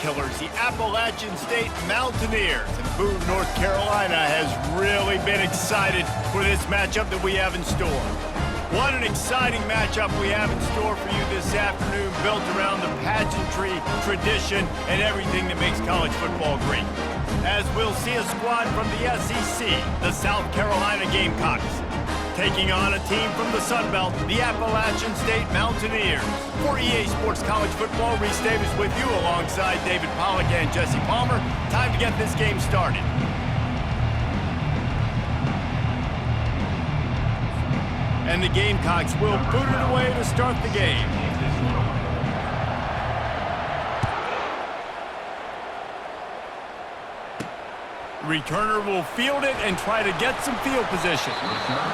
killers, the Appalachian State Mountaineers. And Boone, North Carolina has really been excited for this matchup that we have in store. What an exciting matchup we have in store for you this afternoon, built around the pageantry, tradition, and everything that makes college football great. As we'll see a squad from the SEC, the South Carolina Gamecocks, taking on a team from the Sun Belt, the Appalachian State Mountaineers. For EA Sports College Football, Reese Davis with you alongside David Pollack and Jesse Palmer. Time to get this game started. And the Gamecocks will boot it away to start the game. Returner will field it and try to get some field position.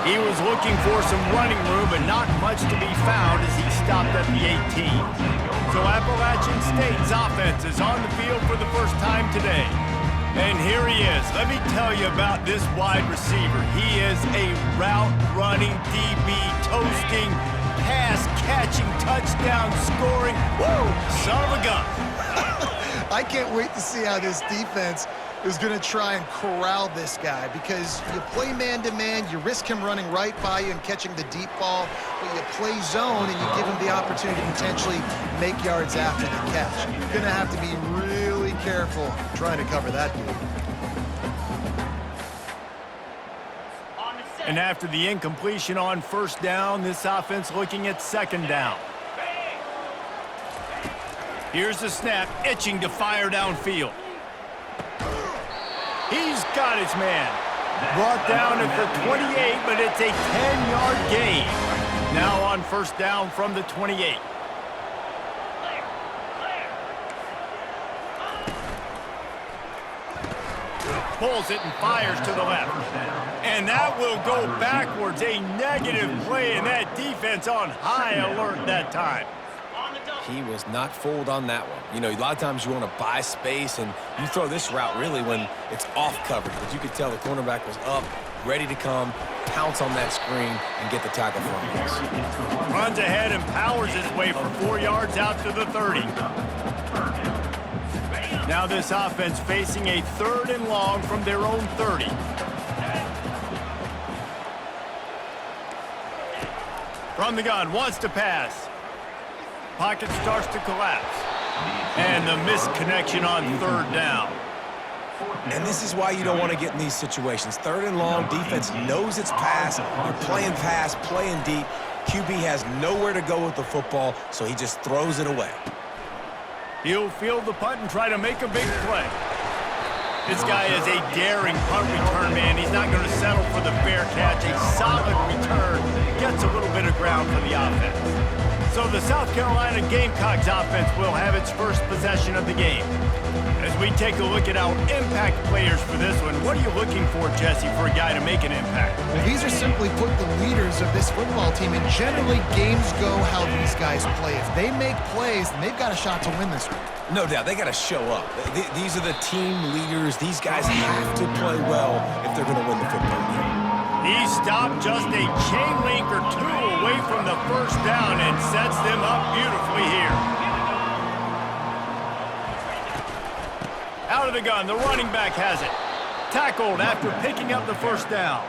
He was looking for some running room, but not much to be found as he stopped at the 18. So Appalachian State's offense is on the field for the first time today. And here he is. Let me tell you about this wide receiver. He is a route-running DB, toasting, pass-catching, touchdown-scoring, woo, son of a gun. I can't wait to see how this defense is going to try and corral this guy, because you play man-to-man, you risk him running right by you and catching the deep ball, but you play zone and you give him the opportunity to potentially make yards after the catch. You're going to have to be really careful trying to cover that dude. And after the incompletion on first down, this offense looking at second down. Here's the snap, itching to fire downfield. He's got his man. Brought down at the 28, but it's a 10-yard gain. Now on first down from the 28. Pulls it and fires to the left. And that will go backwards. A negative play, and that defense on high alert that time. He was not fooled on that one. You know, a lot of times you want to buy space, and you throw this route really when it's off coverage. But you could tell the cornerback was up, ready to come, pounce on that screen, and get the tackle from him. Runs ahead and powers his way for 4 yards out to the 30. Now this offense facing a 3rd and long from their own 30. From the gun, wants to pass. Pocket starts to collapse. And the missed connection on 3rd down. And this is why you don't want to get in these situations. 3rd and long, defense knows it's pass. You're playing pass, playing deep. QB has nowhere to go with the football, so he just throws it away. He'll field the punt and try to make a big play. This guy is a daring punt return man. He's not going to settle for the fair catch. A solid return gets a little bit of ground for the offense. So the South Carolina Gamecocks offense will have its first possession of the game. As we take a look at our impact players for this one, what are you looking for, Jesse, for a guy to make an impact? Well, these are simply put the leaders of this football team, and generally games go how these guys play. If they make plays, then they've got a shot to win this one. No doubt, they got to show up. These are the team leaders. These guys have to play well if they're going to win the football game. He stopped just a chain link or two away from the first down and sets them up beautifully here. Out of the gun, the running back has it. Tackled after picking up the first down.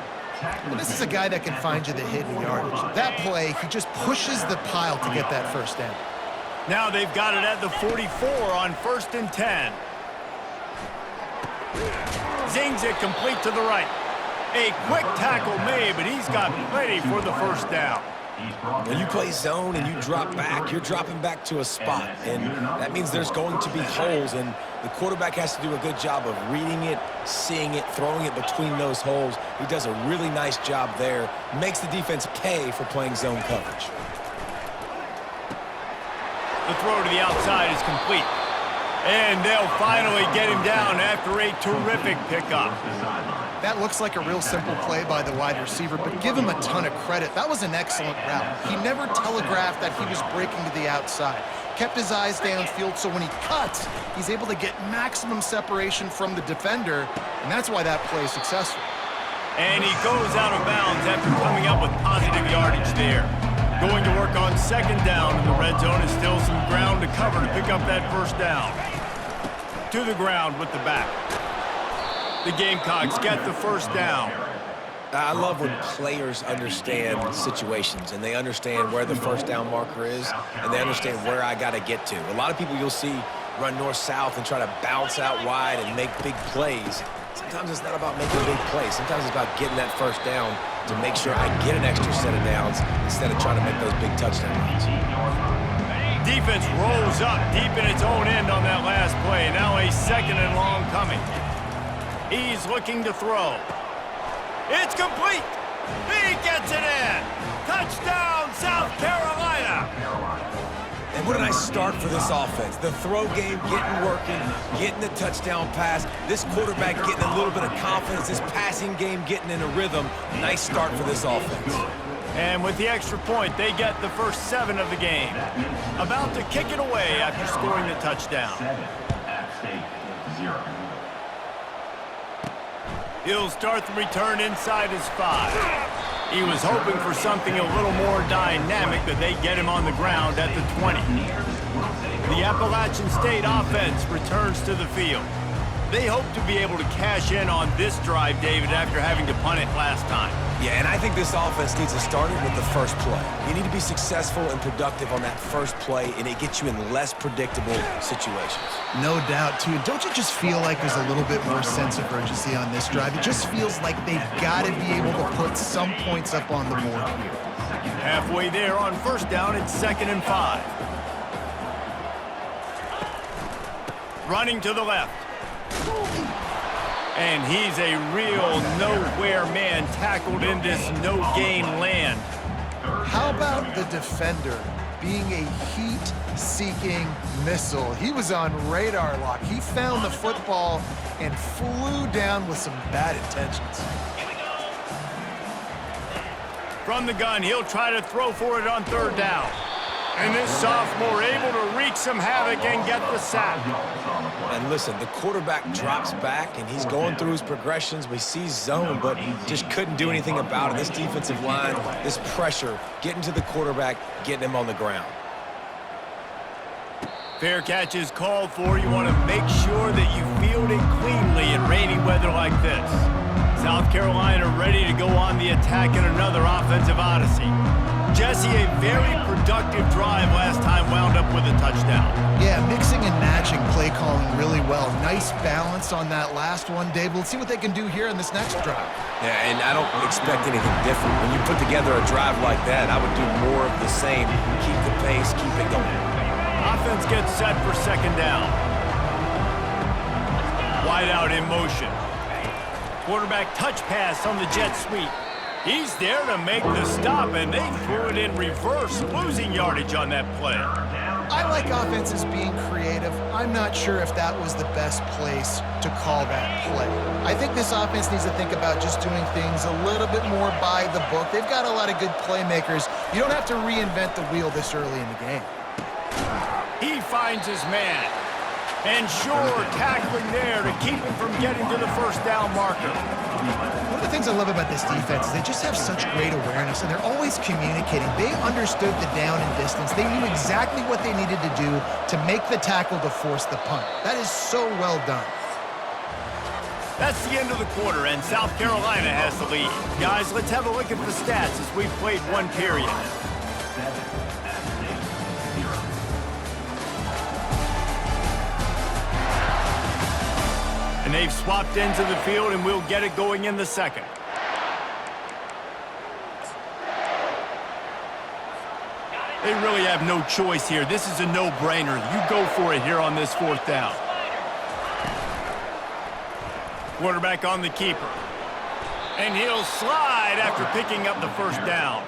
Well, this is a guy that can find you the hidden yardage. That play, he just pushes the pile to get that first down. Now they've got it at the 44 on 1st and 10. Zings it complete to the right. A quick tackle made, but he's got plenty for the first down. When you play zone and you drop back, you're dropping back to a spot. And that means there's going to be holes, and the quarterback has to do a good job of reading it, seeing it, throwing it between those holes. He does a really nice job there. Makes the defense pay for playing zone coverage. The throw to the outside is complete. And they'll finally get him down after a terrific pickup. That looks like a real simple play by the wide receiver, but give him a ton of credit. That was an excellent route. He never telegraphed that he was breaking to the outside. Kept his eyes downfield, so when he cuts, he's able to get maximum separation from the defender, and that's why that play is successful. And he goes out of bounds after coming up with positive yardage there. Going to work on 2nd down, and the red zone is still some ground to cover to pick up that first down. to the ground with the back. The Gamecocks get the first down. I love when players understand situations and they understand where the first down marker is and they understand where I got to get to. A lot of people you'll see run north-south and try to bounce out wide and make big plays. Sometimes it's not about making big plays. Sometimes it's about getting that first down to make sure I get an extra set of downs instead of trying to make those big touchdown runs. Defense rolls up deep in its own end on that last play. Now a 2nd and long coming. He's looking to throw. It's complete. He gets it in. Touchdown, South Carolina. And what a nice start for this offense. The throw game getting working, getting the touchdown pass. This quarterback getting a little bit of confidence. This passing game getting in a rhythm. Nice start for this offense. And with the extra point, they get the first 7 of the game. About to kick it away after scoring the touchdown. He'll start the return inside his 5. He was hoping for something a little more dynamic, but they get him on the ground at the 20. The Appalachian State offense returns to the field. They hope to be able to cash in on this drive, David, after having to punt it last time. Yeah, and I think this offense needs to start it with the first play. You need to be successful and productive on that first play, and it gets you in less predictable situations. No doubt, too. Don't you just feel like there's a little bit more sense of urgency on this drive? It just feels like they've got to be able to put some points up on the board here. Halfway there on first down, it's 2nd and 5. Running to the left. And he's a real nowhere man tackled in this no-gain land. How about the defender being a heat-seeking missile? He was on radar lock. He found the football and flew down with some bad intentions. From the gun, he'll try to throw for it on 3rd down. And this sophomore able to wreak some havoc and get the sack. And listen, the quarterback drops back, and he's going through his progressions. We see zone, but just couldn't do anything about it. This defensive line, this pressure, getting to the quarterback, getting him on the ground. Fair catch is called for. You want to make sure that you field it cleanly in rainy weather like this. South Carolina ready to go on the attack in another offensive odyssey. Jesse, a very productive drive last time wound up with a touchdown. Yeah, mixing and matching play calling really well. Nice balance on that last one, Dave. Let's see what they can do here in this next drive. Yeah, and I don't expect anything different. When you put together a drive like that, I would do more of the same. Keep the pace, keep it going. Offense gets set for 2nd down. Wide out in motion. Quarterback touch pass on the jet sweep. He's there to make the stop, and they threw it in reverse, losing yardage on that play. I like offenses being creative. I'm not sure if that was the best place to call that play. I think this offense needs to think about just doing things a little bit more by the book. They've got a lot of good playmakers. You don't have to reinvent the wheel this early in the game. He finds his man. And sure, tackling there to keep him from getting to the first down marker. One of the things I love about this defense is they just have such great awareness, and they're always communicating. They understood the down and distance. They knew exactly what they needed to do to make the tackle to force the punt. That is so well done. That's the end of the quarter, and South Carolina has the lead. Guys, let's have a look at the stats as we've played one period. And they've swapped into the field, and we'll get it going in the 2nd. They really have no choice here. This is a no-brainer. You go for it here on this 4th down. Quarterback on the keeper. And he'll slide after picking up the first down.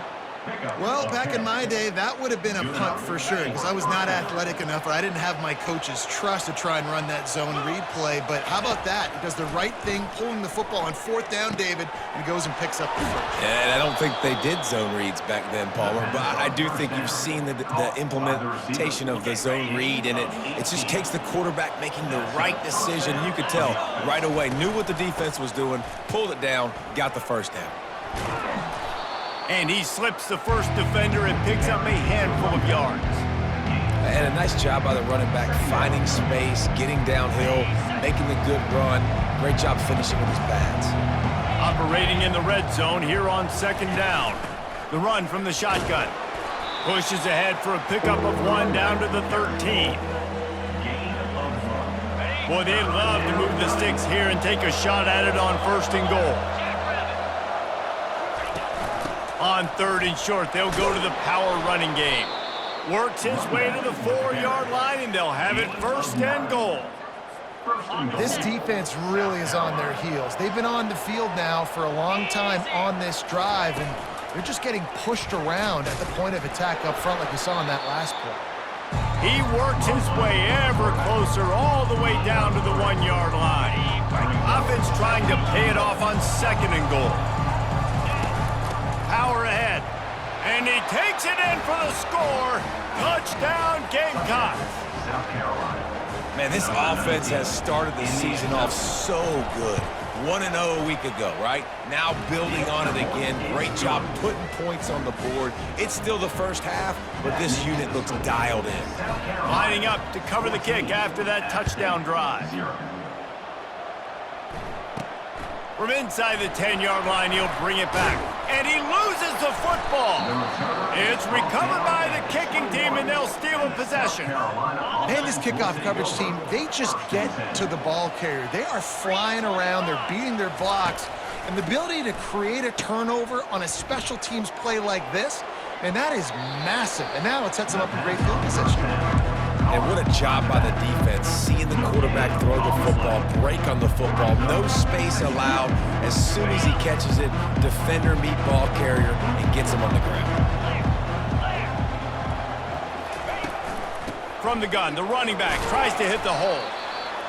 Well, back in my day, that would have been a punt for sure because I was not athletic enough or I didn't have my coach's trust to try and run that zone read play. But how about that? He does the right thing, pulling the football on 4th down, David, and he goes and picks up the first. And I don't think they did zone reads back then, Palmer, but I do think you've seen the implementation of the zone read, and it just takes the quarterback making the right decision. You could tell right away, knew what the defense was doing, pulled it down, got the first down. And he slips the first defender and picks up a handful of yards. And a nice job by the running back, finding space, getting downhill, making a good run. Great job finishing with his pads. Operating in the red zone here on 2nd down. The run from the shotgun. Pushes ahead for a pickup of 1 down to the 13. Boy, they love to move the sticks here and take a shot at it on 1st and goal. On 3rd and short, they'll go to the power running game. Works his way to the 4-yard line, and they'll have it 1st and goal. This defense really is on their heels. They've been on the field now for a long time on this drive, and they're just getting pushed around at the point of attack up front like we saw in that last play. He works his way ever closer all the way down to the 1-yard line. Offense trying to pay it off on 2nd and goal. Power ahead. And he takes it in for the score. Touchdown, Gamecocks. Man, this offense has started the season off so good. 1-0 a week ago, right? Now building on it again. Great job putting points on the board. It's still the first half, but this unit looks dialed in. Lining up to cover the kick after that touchdown drive. From inside the 10-yard line, he'll bring it back. And he loses the football. It's recovered by the kicking team, and they'll steal a possession. And this kickoff coverage team, they just get to the ball carrier. They are flying around. They're beating their blocks. And the ability to create a turnover on a special teams play like this, and that is massive. And now it sets them up in great field position. And what a job by the defense, seeing the quarterback throw the football, break on the football, no space allowed. As soon as he catches it, defender meet ball carrier and gets him on the ground. From the gun, the running back tries to hit the hole.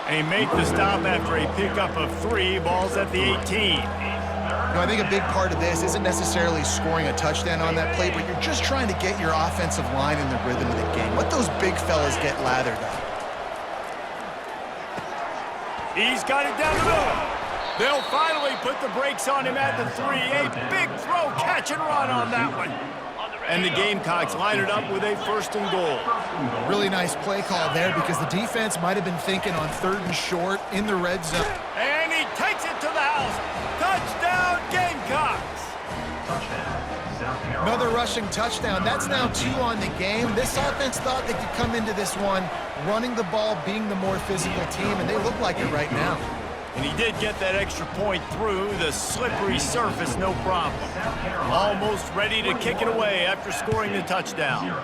And he makes the stop after a pickup of 3 balls at the 18. You know, I think a big part of this isn't necessarily scoring a touchdown on that play, but you're just trying to get your offensive line in the rhythm of the game. Let those big fellas get lathered up. He's got it down the middle. They'll finally put the brakes on him at the 3. A big throw, catch and run on that one. And the Gamecocks line it up with a 1st and goal. Really nice play call there because the defense might have been thinking on 3rd and short in the red zone. And he takes it to the house. Touchdown, Gamecocks. Another rushing touchdown. That's now 2 on the game. This offense thought they could come into this one running the ball, being the more physical team, and they look like it right now. And he did get that extra point through the slippery surface, no problem. Almost ready to kick it away after scoring the touchdown.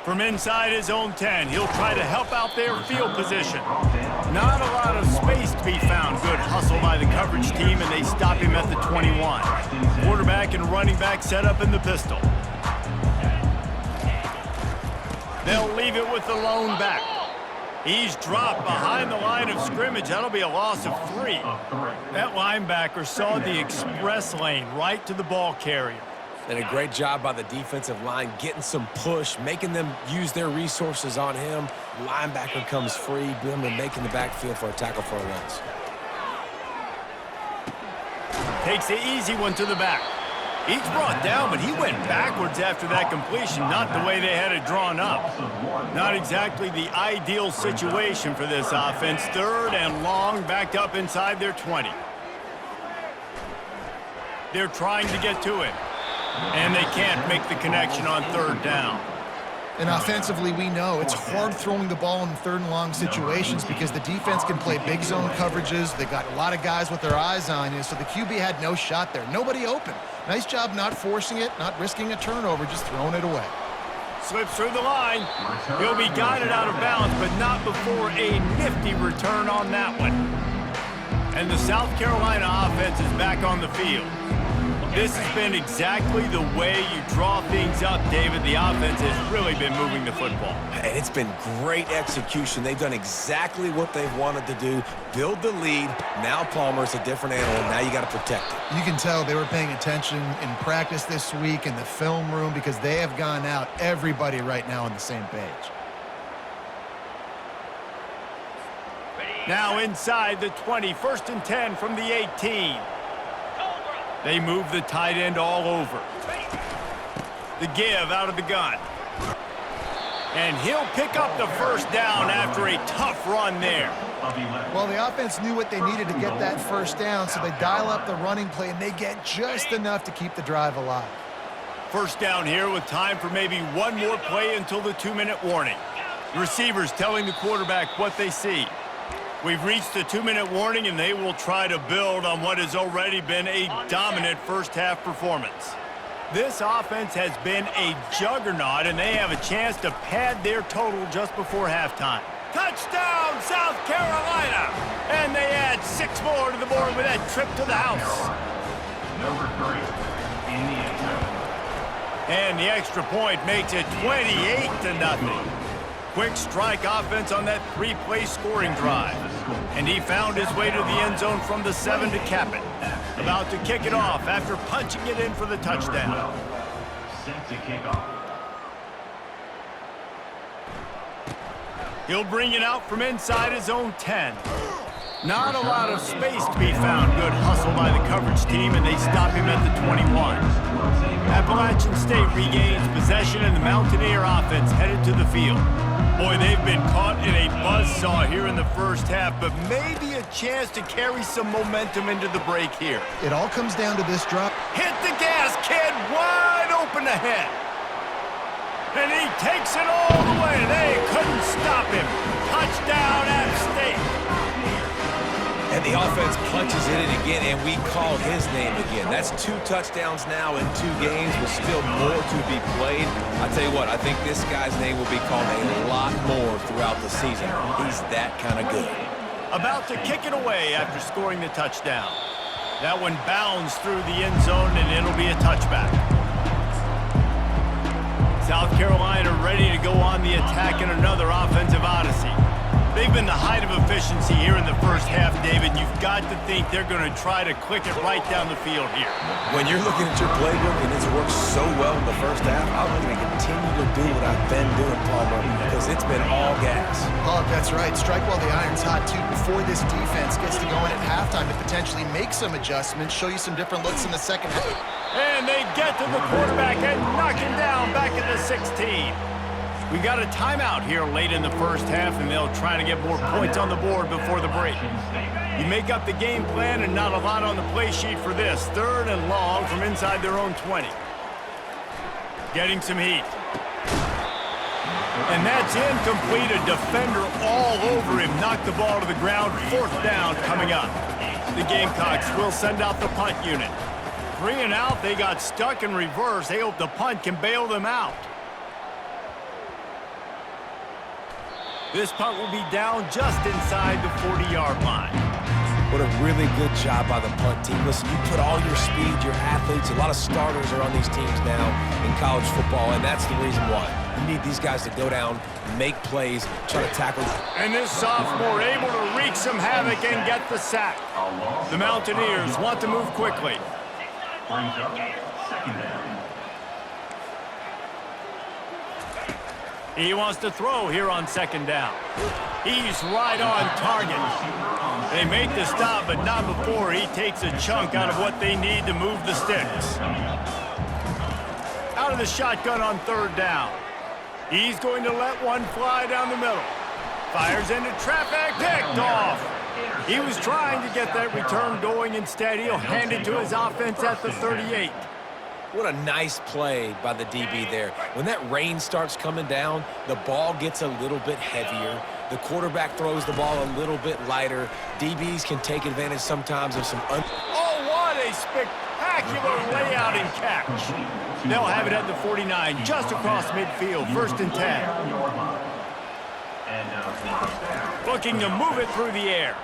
From inside his own 10, he'll try to help out their field position. Not a lot of space to be found. Good hustle by the coverage team, and they stop him at the 21. Quarterback and running back set up in the pistol. They'll leave it with the lone back. He's dropped behind the line of scrimmage. That'll be a loss of 3. That linebacker saw the express lane right to the ball carrier. And a great job by the defensive line, getting some push, making them use their resources on him. Linebacker comes free, boom, and making the backfield for a tackle for a loss. Takes the easy one to the back. He's brought down, but he went backwards after that completion, not the way they had it drawn up. Not exactly the ideal situation for this offense. 3rd and long, backed up inside their 20. They're trying to get to it, and they can't make the connection on 3rd down. And offensively, we know it's hard throwing the ball in 3rd and long situations because the defense can play big zone coverages. They got a lot of guys with their eyes on you, so the QB had no shot there. Nobody open. Nice job not forcing it, not risking a turnover, just throwing it away. Slips through the line. He'll be guided out of bounds, but not before a nifty return on that one. And the South Carolina offense is back on the field. This has been exactly the way you draw things up, David. The offense has really been moving the football. And it's been great execution. They've done exactly what they've wanted to do. Build the lead. Now Palmer's a different animal. Now you got to protect it. You can tell they were paying attention in practice this week in the film room because they have gone out, everybody right now on the same page. Now inside the 20, 1st and 10 from the 18. They move the tight end all over. The give out of the gun. And he'll pick up the first down after a tough run there. Well, the offense knew what they needed to get that first down, so they dial up the running play, and they get just enough to keep the drive alive. First down here with time for maybe one more play until the 2-minute warning. The receivers telling the quarterback what they see. We've reached the 2-minute warning, and they will try to build on what has already been a dominant first-half performance. This offense has been a juggernaut, and they have a chance to pad their total just before halftime. Touchdown, South Carolina! And they add 6 more to the board with that trip to the house. Number 3 in the end zone. And the extra point makes it 28-0. Quick strike offense on that 3-play scoring drive. And he found his way to the end zone from the 7 to cap it. About to kick it off after punching it in for the touchdown. Set to kick off. He'll bring it out from inside his own 10. Not a lot of space to be found. Good hustle by the coverage team, and they stop him at the 21. Appalachian State regains possession, and the Mountaineer offense headed to the field. Boy, they've been caught in a buzzsaw here in the first half, but maybe a chance to carry some momentum into the break here. It all comes down to this drop. Hit the gas, kid, wide open ahead. And he takes it all the way. They couldn't stop him. Touchdown, App State. And the offense punches it in again, and we call his name again. That's 2 touchdowns now in 2 games with still more to be played. I tell you what, I think this guy's name will be called a lot more throughout the season. He's that kind of good. About to kick it away after scoring the touchdown. That one bounds through the end zone, and it'll be a touchback. South Carolina ready to go on the attack in another offensive odyssey. They've been the height of efficiency here in the first half, David. You've got to think they're going to try to click it right down the field here. When you're looking at your playbook and it's worked so well in the first half, I'm going to continue to do what I've been doing, Palmer, because it's been all gas. Oh, that's right. Strike while the iron's hot, too, before this defense gets to going at halftime to potentially make some adjustments, show you some different looks in the second half. And they get to the quarterback and knock him down back at the 16. We got a timeout here late in the first half, and they'll try to get more points on the board before the break. You make up the game plan and not a lot on the play sheet for this. 3rd and long from inside their own 20. Getting some heat. And that's incomplete. A defender all over him. Knocked the ball to the ground. 4th down coming up. The Gamecocks will send out the punt unit. 3 and out. They got stuck in reverse. They hope the punt can bail them out. This punt will be down just inside the 40-yard line. What a really good job by the punt team. Listen, you put all your speed, your athletes, a lot of starters are on these teams now in college football, and that's the reason why. You need these guys to go down, make plays, try to tackle. And this sophomore able to wreak some havoc and get the sack. The Mountaineers want to move quickly. Brings up 2nd down. He wants to throw here on 2nd down. He's right on target. They make the stop, but not before he takes a chunk out of what they need to move the sticks. Out of the shotgun on 3rd down. He's going to let one fly down the middle. Fires into traffic, picked off. He was trying to get that return going. Instead, he'll hand it to his offense at the 38. What a nice play by the DB there. When that rain starts coming down, the ball gets a little bit heavier. The quarterback throws the ball a little bit lighter. DBs can take advantage sometimes of some... Oh, what a spectacular layout and catch. They'll have it at the 49, just across midfield, 1st and 10. Looking to move it through the air.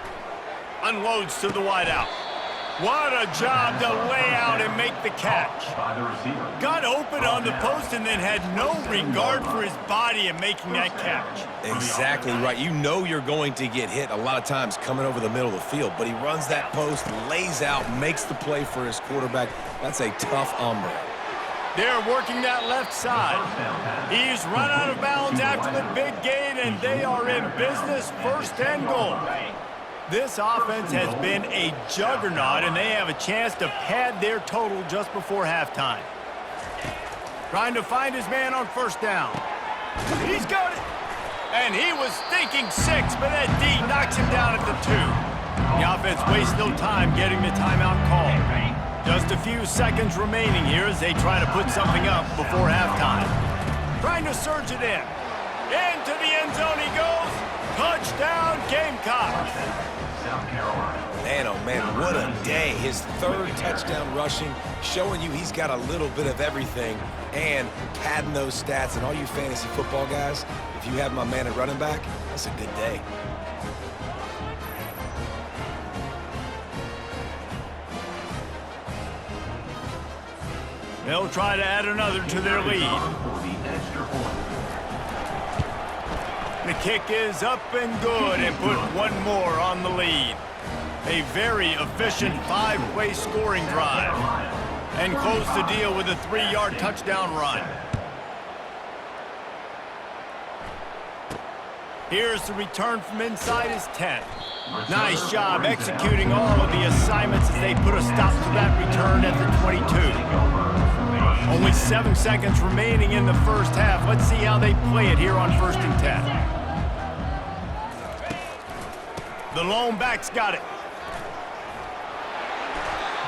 Unloads to the wideout. What a job to lay out and make the catch. Got open on the post and then had no regard for his body in making that catch. Exactly right. You know you're going to get hit a lot of times coming over the middle of the field, but he runs that post, lays out, makes the play for his quarterback. That's a tough hombre. They're working that left side. He's run out of bounds after the big gain, and they are in business, 1st and goal. This offense has been a juggernaut, and they have a chance to pad their total just before halftime. Trying to find his man on first down. He's got it. And he was thinking 6, but that D knocks him down at the 2. The offense wastes no time getting the timeout call. Just a few seconds remaining here as they try to put something up before halftime. Trying to surge it in. Into the end zone he goes. Touchdown, Gamecocks. South Carolina. Man, oh man, what a day. His 3rd touchdown rushing, showing you he's got a little bit of everything and padding those stats. And all you fantasy football guys, if you have my man at running back, that's a good day. They'll try to add another to their lead. The kick is up and good and put one more on the lead. A very efficient 5-play scoring drive. And close the deal with a 3-yard touchdown run. Here's the return from inside his 10. Nice job executing all of the assignments as they put a stop to that return at the 22. Only 7 seconds remaining in the first half. Let's see how they play it here on 1st and 10. The lone back's got it.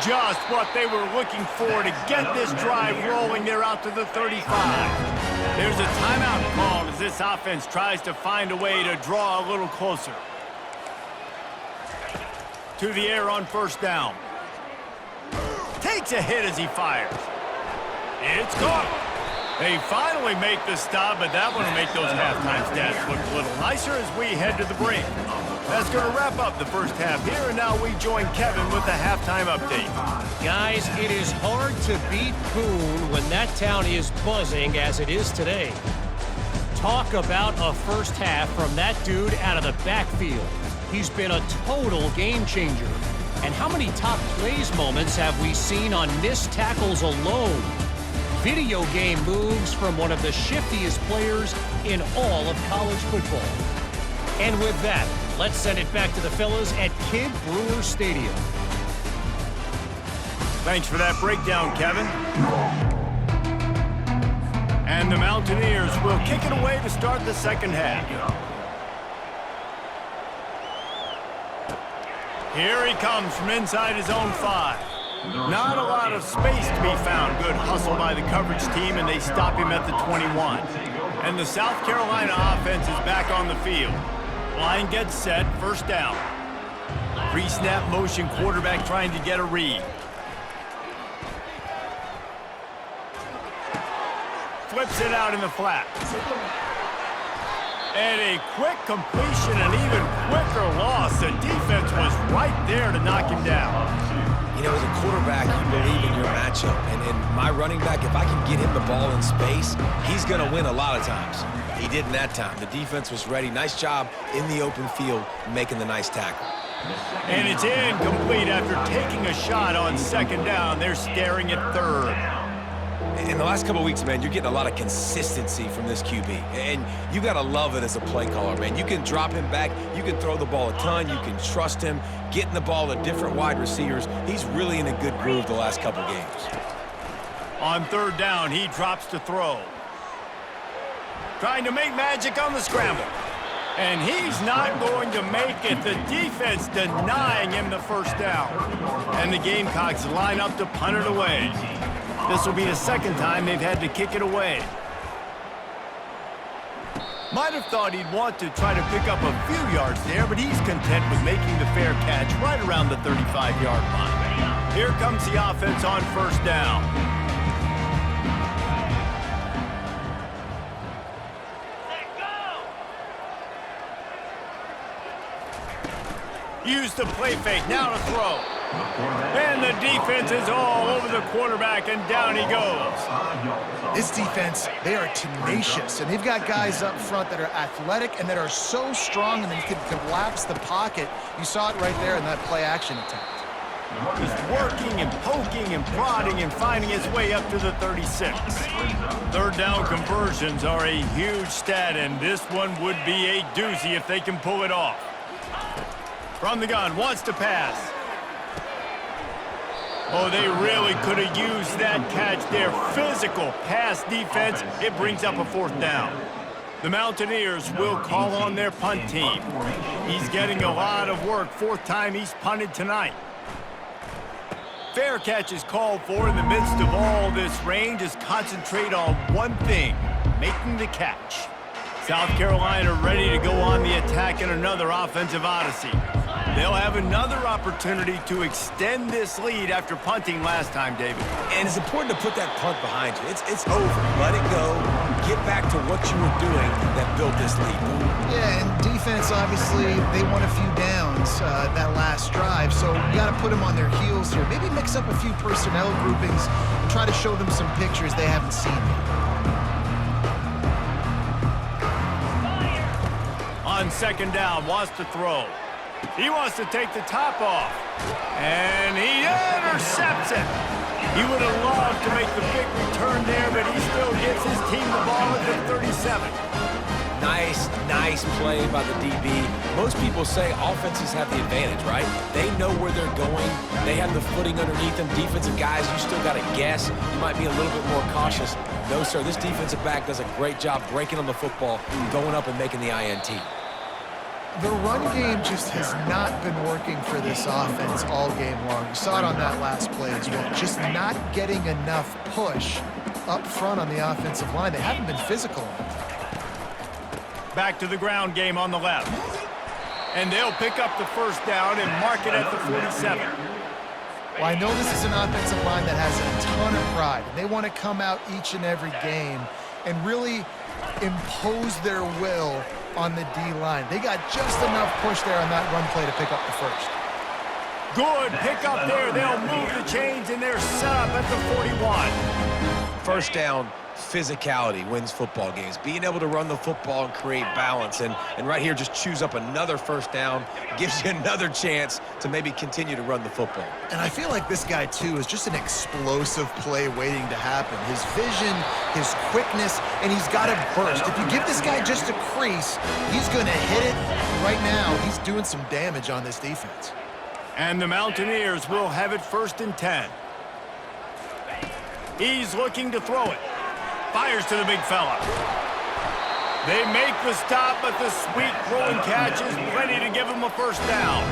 Just what they were looking for to get this drive rolling. They're out to the 35. There's a timeout called as this offense tries to find a way to draw a little closer. To the air on first down. Takes a hit as he fires. It's caught. They finally make the stop, but that one will make those halftime stats look a little nicer as we head to the break. That's going to wrap up the first half here, and now we join Kevin with the halftime update. Guys, it is hard to beat Boone when that town is buzzing as it is today. Talk about a first half from that dude out of the backfield. He's been a total game changer. And how many top plays moments have we seen on missed tackles alone? Video game moves from one of the shiftiest players in all of college football. And with that, let's send it back to the fellas at Kidd Brewer Stadium. Thanks for that breakdown, Kevin. And the Mountaineers will kick it away to start the second half. Here he comes from inside his own 5. Not a lot of space to be found. Good hustle by the coverage team, and they stop him at the 21. And the South Carolina offense is back on the field. Line gets set, first down. Pre-snap motion, quarterback trying to get a read. Flips it out in the flat. And a quick completion, an even quicker loss. The defense was right there to knock him down. You know, as a quarterback, you believe in your matchup. And my running back, if I can get him the ball in space, he's going to win a lot of times. He didn't that time. The defense was ready. Nice job in the open field making the nice tackle. And it's incomplete after taking a shot on second down. They're staring at third. In the last couple of weeks, man, you're getting a lot of consistency from this QB. And you got to love it as a play caller, man. You can drop him back. You can throw the ball a ton. You can trust him, getting the ball to different wide receivers. He's really in a good groove the last couple games. On third down, he drops to throw. Trying to make magic on the scramble. And he's not going to make it. The defense denying him the first down. And the Gamecocks line up to punt it away. This will be the second time they've had to kick it away. Might have thought he'd want to try to pick up a few yards there, but he's content with making the fair catch right around the 35-yard line. Here comes the offense on first down. Use the play fake, now to throw. And the defense is all over the quarterback, and down he goes. This defense, they are tenacious, and they've got guys up front that are athletic and that are so strong and they can collapse the pocket. You saw it right there in that play-action attempt. He's working and poking and prodding and finding his way up to the 36. Third down conversions are a huge stat, and this one would be a doozy if they can pull it off. From the gun, wants to pass. Oh, they really could have used that catch there. Physical pass defense. It brings up a 4th down. The Mountaineers will call on their punt team. He's getting a lot of work. 4th time he's punted tonight. Fair catch is called for in the midst of all this rain. Just concentrate on one thing, making the catch. South Carolina ready to go on the attack in another offensive odyssey. They'll have another opportunity to extend this lead after punting last time, David. And it's important to put that punt behind you. It's over. Let it go. Get back to what you were doing that built this lead. Yeah, and defense, obviously, they won a few downs that last drive, so you got to put them on their heels here. Maybe mix up a few personnel groupings and try to show them some pictures they haven't seen yet. On 2nd down, wants to throw. He wants to take the top off. And he intercepts it. He would have loved to make the big return there, but he still gets his team the ball at the 37. Nice play by the DB. Most people say offenses have the advantage, right? They know where they're going. They have the footing underneath them. Defensive guys, you still got to guess. You might be a little bit more cautious. No, sir, this defensive back does a great job breaking on the football, going up and making the INT. The run game just has not been working for this offense all game long. You saw it on that last play as well. Just not getting enough push up front on the offensive line. They haven't been physical enough. Back to the ground game on the left. And they'll pick up the 1st down and mark it at the 47. Well, I know this is an offensive line that has a ton of pride, and they want to come out each and every game and really impose their will on the D-line. They got just enough push there on that run play to pick up the 1st. Good pick up there. They'll move the chains, and they're set up at the 41. 1st down, physicality wins football games. Being able to run the football and create balance. And right here, just choose up another 1st down. Gives you another chance to maybe continue to run the football. And I feel like this guy, too, is just an explosive play waiting to happen. His vision, his quickness, and he's got a burst. If you give this guy just a crease, he's going to hit it. Right now, he's doing some damage on this defense. And the Mountaineers will have it 1st and 10. He's looking to throw it. Fires to the big fella. They make the stop, but the sweet throwing catch is plenty to give him a 1st down.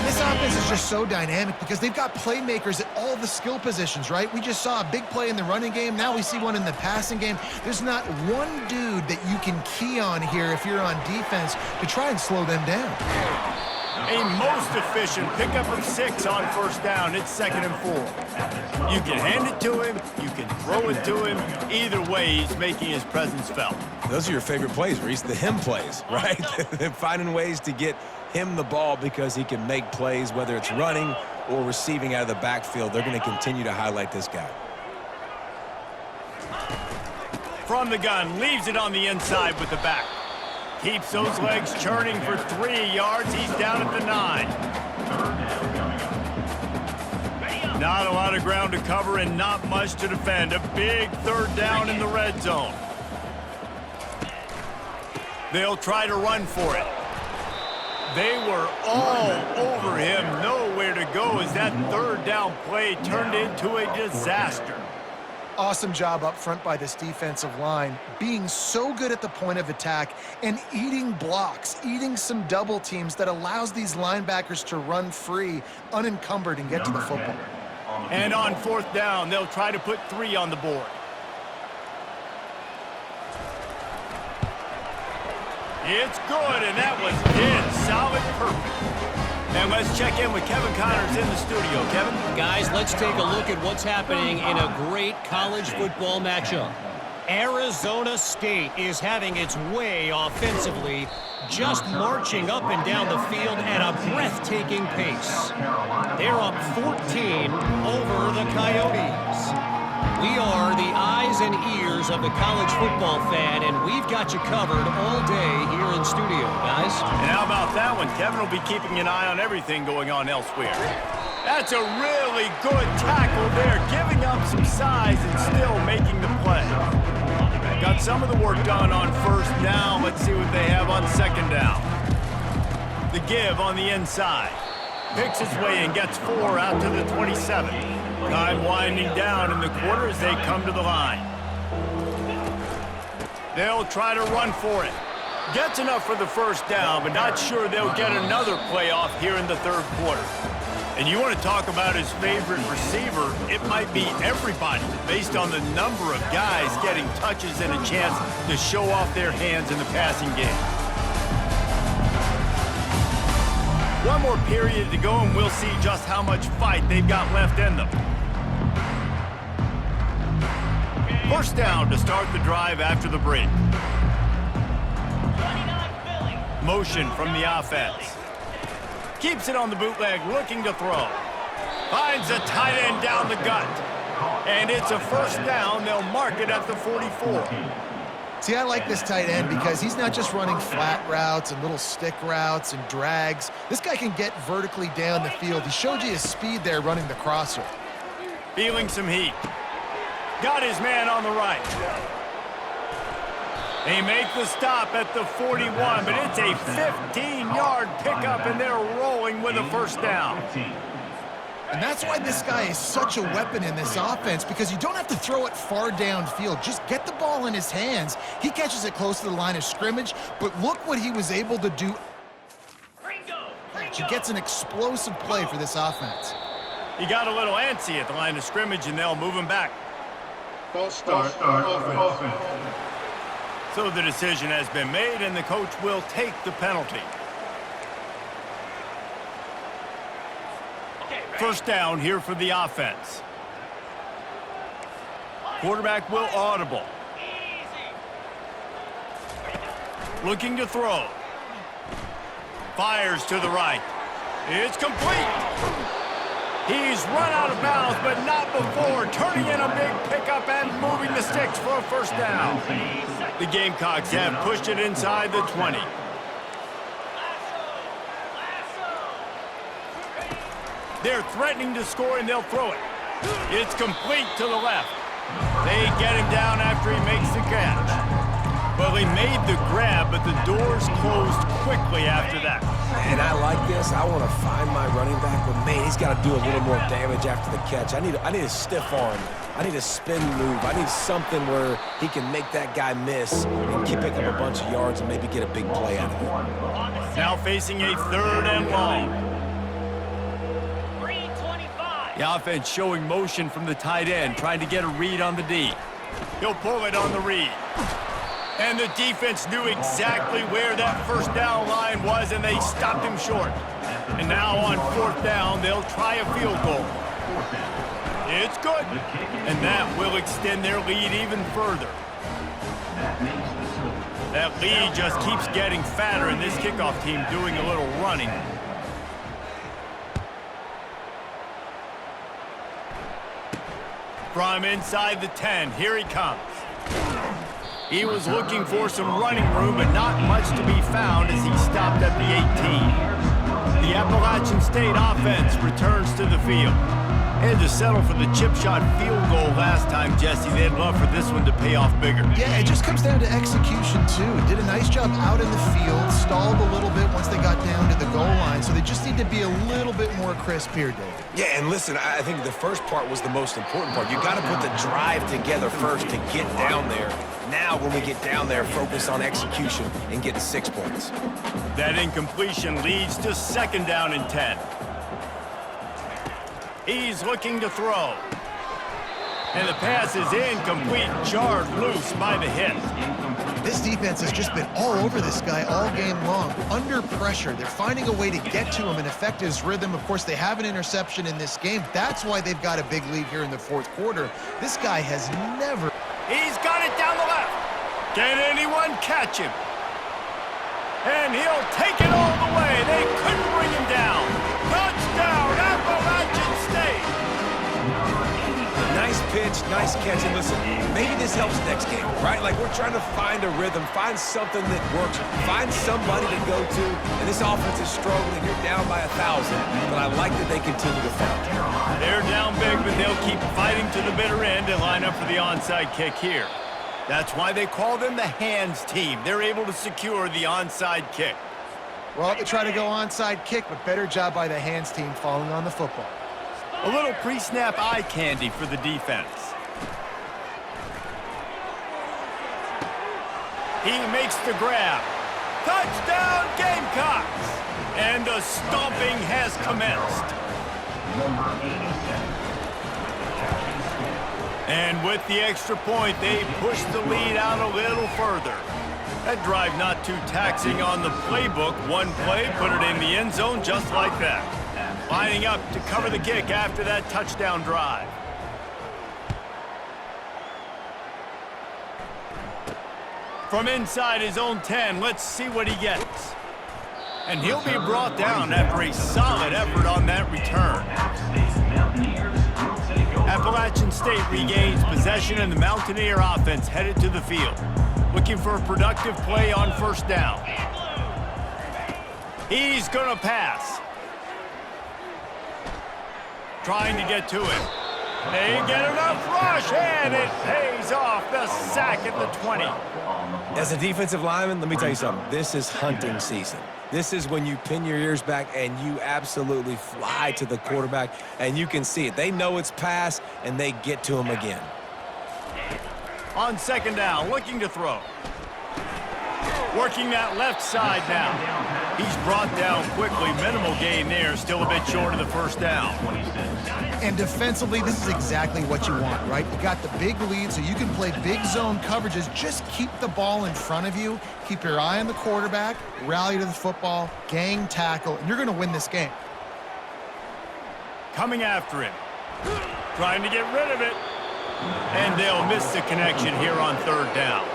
This offense is just so dynamic because they've got playmakers at all the skill positions, right? We just saw a big play in the running game. Now we see one in the passing game. There's not one dude that you can key on here if you're on defense to try and slow them down. A most efficient pickup of 6 on 1st down. It's 2nd and 4. You can hand it to him. You can throw it to him. Either way, he's making his presence felt. Those are your favorite plays, Reese, the him plays, right? Finding ways to get him the ball because he can make plays, whether it's running or receiving out of the backfield. They're going to continue to highlight this guy. From the gun, leaves it on the inside with the back. Keeps those legs churning for 3 yards. He's down at the 9. Not a lot of ground to cover and not much to defend. A big 3rd down in the red zone. They'll try to run for it. They were all over him. Nowhere to go as that 3rd down play turned into a disaster. Awesome job up front by this defensive line, being so good at the point of attack and eating blocks, eating some double teams that allows these linebackers to run free, unencumbered, and get to the football. And on 4th down, they'll try to put 3 on the board. It's good, and that was dead solid perfect. And let's check in with Kevin Connors in the studio. Kevin? Guys, let's take a look at what's happening in a great college football matchup. Arizona State is having its way offensively, just marching up and down the field at a breathtaking pace. They're up 14 over the Coyotes. We are the eyes and ears of the college football fan, and we've got you covered all day here in studio, guys. And how about that one? Kevin will be keeping an eye on everything going on elsewhere. That's a really good tackle there, giving up some size and still making the play. Got some of the work done on 1st down. Let's see what they have on 2nd down. The give on the inside. picks his way and gets 4 out to the 27. Time winding down in the quarter as they come to the line. They'll try to run for it. Gets enough for the first down, but not sure they'll get another play off here in the third quarter. And you want to talk about his favorite receiver, it might be everybody, based on the number of guys getting touches and a chance to show off their hands in the passing game. One more period to go, and we'll see just how much fight they've got left in them. First down to start the drive after the break. Motion from the offense. Keeps it on the bootleg, looking to throw. Finds a tight end down the gut. And it's a first down. They'll mark it at the 44. See, I like this tight end because he's not just running flat routes and little stick routes and drags. This guy can get vertically down the field. He showed you his speed there running the crosser. Feeling some heat. Got his man on the right. They make the stop at the 41, but it's a 15-yard pickup, and they're rolling with a first down. And that's why this guy is such a weapon in this offense, because you don't have to throw it far downfield. Just get the ball in his hands. He catches it close to the line of scrimmage, but look what he was able to do. He gets an explosive play for this offense. He got a little antsy at the line of scrimmage, and they'll move him back. False start offense. So the decision has been made, and the coach will take the penalty. First down here for the offense. Quarterback will audible. Looking to throw. Fires to the right. It's complete. He's run out of bounds, but not before turning in a big pickup and moving the sticks for a first down. The Gamecocks have pushed it inside the 20. They're threatening to score, and they'll throw it. It's complete to the left. They get him down after he makes the catch. Well, he made the grab, but the doors closed quickly after that. And I like this. I want to find my running back, but man, he's got to do a little more damage after the catch. I need a stiff arm. I need a spin move. I need something where he can make that guy miss and keep picking up a bunch of yards and maybe get a big play out of it. Now facing a third and long. The offense showing motion from the tight end, trying to get a read on the D. He'll pull it on the read. And the defense knew exactly where that first down line was, and they stopped him short. And now on fourth down, they'll try a field goal. It's good. And that will extend their lead even further. That lead just keeps getting fatter, and this kickoff team doing a little running. From inside the 10, here he comes. He was looking for some running room, but not much to be found as he stopped at the 18. The Appalachian State offense returns to the field. Had to settle for the chip shot field goal last time, Jesse. They'd love for this one to pay off bigger. Yeah, it just comes down to execution, too. Did a nice job out in the field, stalled a little bit once they got down to the goal line, so they just need to be a little bit more crisp here, David. Yeah, and listen, I think the first part was the most important part. You got to put the drive together first to get down there. Now, when we get down there, focus on execution and getting 6 points. That incompletion leads to second down and 10. He's looking to throw. And the pass is incomplete, jarred loose by the hit. This defense has just been all over this guy all game long. Under pressure, they're finding a way to get to him and affect his rhythm. Of course, they have an interception in this game. That's why they've got a big lead here in the fourth quarter. This guy has never... He's got it down the left. Can anyone catch him? And he'll take it all the way. They couldn't bring him down. Touchdown, Appalachian State. Nice pitch, nice catch. And listen, maybe this helps next game, right? Like, we're trying to find a rhythm, find something that works, find somebody to go to. And this offense is struggling. You're down by 1,000, but I like that they continue to fight. They're down big, but they'll keep fighting to the bitter end and line up for the onside kick here. That's why they call them the hands team. They're able to secure the onside kick. Well, they try to go onside kick, but better job by the hands team falling on the football. A little pre-snap eye candy for the defense. He makes the grab. Touchdown, Gamecocks! And the stomping has commenced. Number 87. And with the extra point, they push the lead out a little further. That drive not too taxing on the playbook. One play, put it in the end zone just like that. Lining up to cover the kick after that touchdown drive. From inside his own 10, let's see what he gets. And he'll be brought down after a solid effort on that return. Appalachian State regains possession and the Mountaineer offense headed to the field. Looking for a productive play on first down. He's gonna pass. Trying to get to it. They get enough rush, and it pays off. The sack at the 20. As a defensive lineman, let me tell you something. This is hunting season. This is when you pin your ears back and you absolutely fly to the quarterback, and you can see it. They know it's pass, and they get to him again. On second down, looking to throw. Working that left side now. He's brought down quickly. Minimal gain there. Still a bit short of the first down. And defensively, this is exactly what you want, right? You got the big lead, so you can play big zone coverages. Just keep the ball in front of you. Keep your eye on the quarterback. Rally to the football. Gang tackle. And you're going to win this game. Coming after him. Trying to get rid of it. And they'll miss the connection here on third down.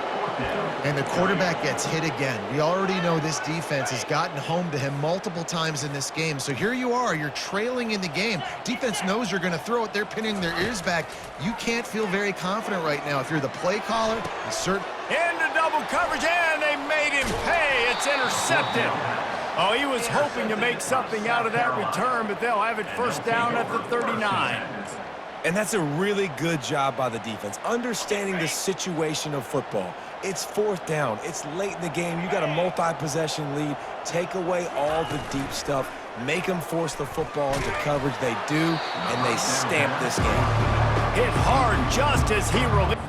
And the quarterback gets hit again. We already know this defense has gotten home to him multiple times in this game. So here you are, you're trailing in the game. Defense knows you're going to throw it. They're pinning their ears back. You can't feel very confident right now. If you're the play caller, into double coverage, and they made him pay. It's intercepted. Oh, he was hoping to make something out of that return, but they'll have it first down at the 39. And that's a really good job by the defense, understanding the situation of football. It's fourth down. It's late in the game. You got a multi-possession lead. Take away all the deep stuff. Make them force the football into coverage. They do, and they stamp this game. Hit hard just as he released.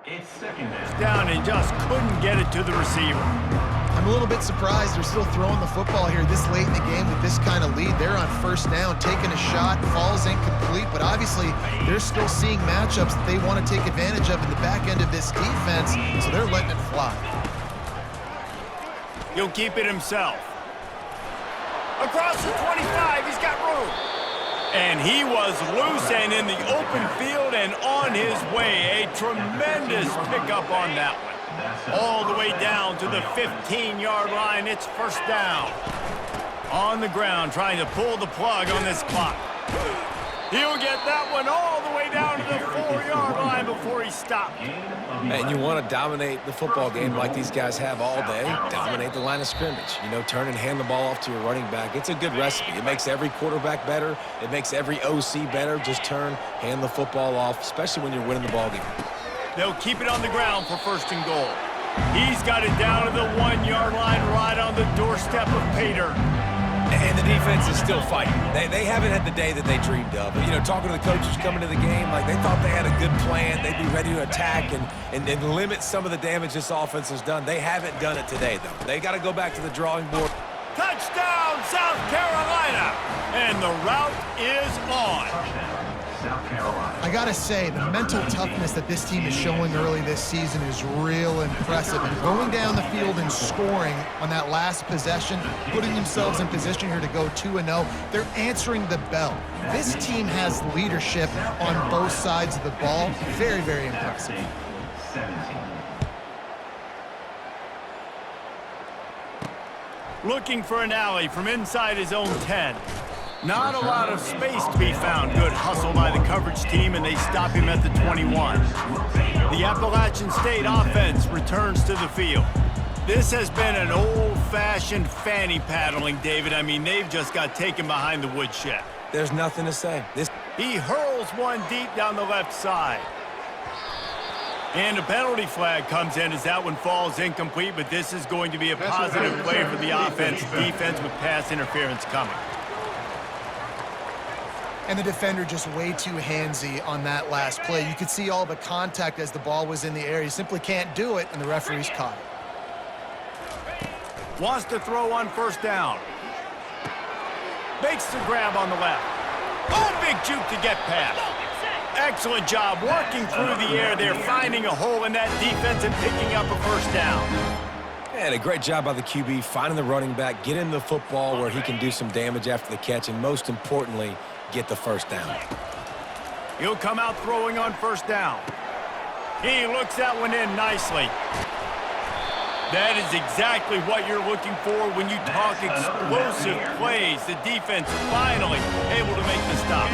It's second down and just couldn't get it to the receiver. I'm a little bit surprised they're still throwing the football here this late in the game with this kind of lead. They're on first down, taking a shot, falls incomplete, but obviously they're still seeing matchups that they want to take advantage of in the back end of this defense, so they're letting it fly. He'll keep it himself. Across the 25, he's got room. And he was loose and in the open field and on his way. A tremendous pickup on that one. All the way down to the 15-yard line. It's first down. On the ground, trying to pull the plug on this clock. He'll get that one all the way down to the 4-yard line before he stopped. And you want to dominate the football game like these guys have all day. Dominate the line of scrimmage. You know, turn and hand the ball off to your running back. It's a good recipe. It makes every quarterback better. It makes every OC better. Just turn, hand the football off, especially when you're winning the ball game. They'll keep it on the ground for first and goal. He's got it down to the 1-yard line right on the doorstep of Pater. And the defense is still fighting. They haven't had the day that they dreamed of. You know, talking to the coaches coming to the game, like they thought they had a good plan. They'd be ready to attack and limit some of the damage this offense has done. They haven't done it today, though. They got to go back to the drawing board. Touchdown, South Carolina! And the route is on. South Carolina. I gotta say, the mental toughness that this team is showing early this season is real impressive. And going down the field and scoring on that last possession, putting themselves in position here to go 2-0, they're answering the bell. This team has leadership on both sides of the ball. Very, very impressive. 17. Looking for an alley from inside his own 10. Not a lot of space to be found. Good hustle by the coverage team, and they stop him at the 21. The Appalachian State offense returns to the field. This has been an old old-fashioned fanny paddling, David. I mean, they've just got taken behind the woodshed. There's nothing to say. He hurls one deep down the left side. And a penalty flag comes in as that one falls incomplete, but this is going to be a positive play for the offense. Defense with pass interference coming. And the defender just way too handsy on that last play. You could see all the contact as the ball was in the air. He simply can't do it, and the referee's caught it. Wants to throw on first down. Makes the grab on the left. Oh, big juke to get past. Excellent job working through the air there, finding a hole in that defense and picking up a first down. And a great job by the QB, finding the running back, getting the football where he can do some damage after the catch, and most importantly, get the first down. He'll come out throwing on first down. He looks that one in nicely. That is exactly what you're looking for when you talk explosive plays. The defense finally able to make the stop.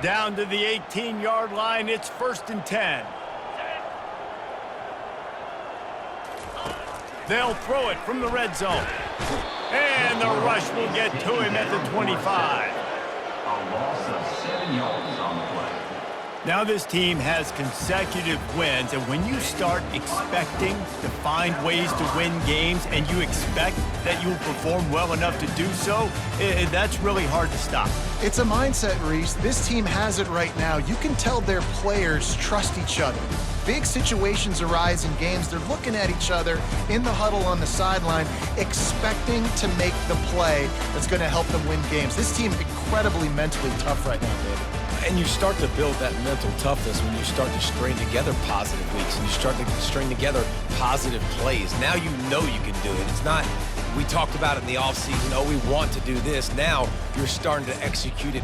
Down to the 18-yard line, it's 1st and 10. They'll throw it from the red zone. And the rush will get to him at the 25. A loss of 7 yards on the play. Now this team has consecutive wins, and when you start expecting to find ways to win games and you expect that you'll perform well enough to do so, that's really hard to stop. It's a mindset, Reese. This team has it right now. You can tell their players trust each other. Big situations arise in games. They're looking at each other in the huddle on the sideline, expecting to make the play that's going to help them win games. This team incredibly mentally tough right now, David. And you start to build that mental toughness when you start to string together positive weeks and you start to string together positive plays. Now you know you can do it. It's not, we talked about it in the offseason, oh, we want to do this. Now you're starting to execute it